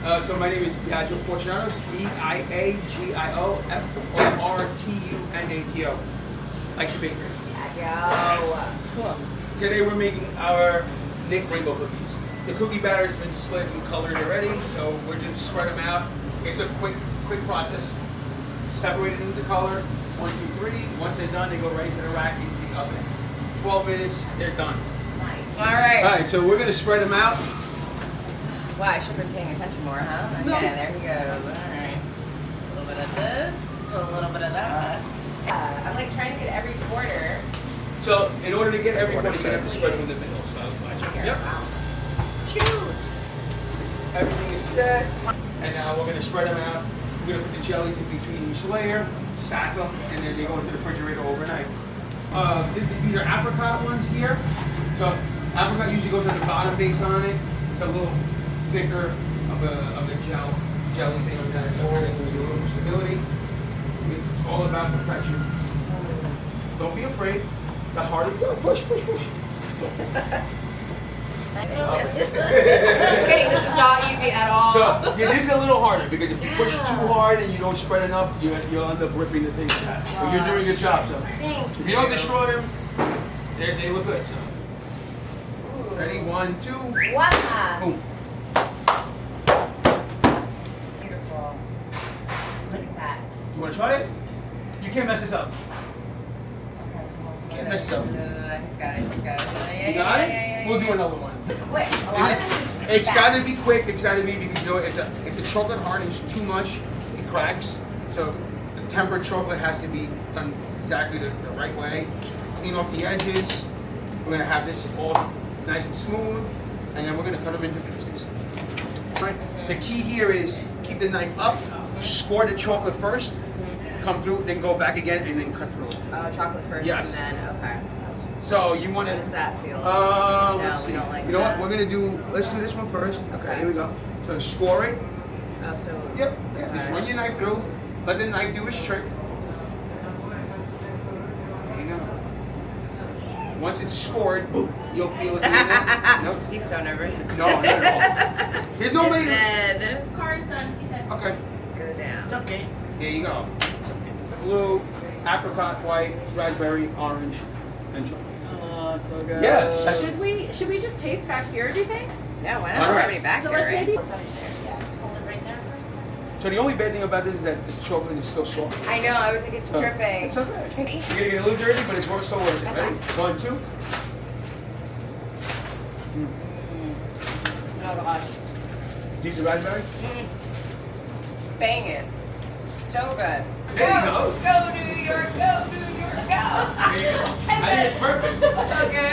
So my name is Fortunato, Biagio, like the bakery. Cool. Today we're making our Knicks Rainbow Cookies. The cookie batter has been split and colored already, so we're just spread them out. It's a quick process. Separate it into color, 1, 2, 3. Once they're done, they go right into the rack into the oven. 12 minutes, they're done. Nice. All right, so we're gonna spread them out. Wow, I should have been paying attention more, huh? Okay, No. there he goes. All right. A little bit of this, a little bit of that. Yeah, I'm like trying to get every quarter. So in order to get every quarter, you have to spread from the middle. So yep. Wow. Huge. Everything is set, and now we're gonna spread them out. We're gonna put the jellies in between each layer, stack them, and then they go into the refrigerator overnight. These are apricot ones here. So apricot usually goes on the bottom base on it. It's a little thicker of a jelly thing like that. So it gives you a little more stability. It's all about perfection. Don't be afraid. The harder you go, push. Just kidding, this is not easy at all. So yeah, this is a little harder because if you push too hard and you don't spread enough, you'll end up ripping the thing out. But you're doing a good job. So if you don't destroy them, they look good. So ready, 1, 2, Wow. boom. Beautiful. Look at that. You want to try it? You can't mess this up. Okay. Can't mess this up. He's got it. You got it? We'll do another one. It's quick. A lot of It's got to be quick. It's got to be because if the chocolate hardens too much, it cracks. So the tempered chocolate has to be done exactly the right way. Clean off the edges. We're gonna have this all nice and smooth, and then we're gonna cut them into pieces. Right. The key here is keep the knife up, score the chocolate first, come through, then go back again, and then cut through it. chocolate first Yes. and then, okay. So you want How to. does that feel? Let's see. we don't like You know that. what? We're gonna do. Let's do this one first. Okay. Here we go. So score it. Oh, so. Yep. Just run your knife through. Let the knife do its trick. There you go. Once it's scored, you'll feel it. Nope. He's so nervous. No, not at all. There's no way to. Then Car's done, he said. Okay. go down. It's okay. There you go. Blue, apricot, white, raspberry, orange, and chocolate. Oh, so good. Yeah. Should we just taste back here, do you think? Yeah, why All not? We're right. already back So there, let's right? maybe- It's right there. Yeah, just hold it right there for a second. So the only bad thing about this is that the chocolate is still soft. I know, I was like, it's dripping. It's okay. You're gonna get a little dirty, but it's so worth it. Ready? 1, 2. Oh gosh. These are raspberry. Bang it. So good. There you go. Go,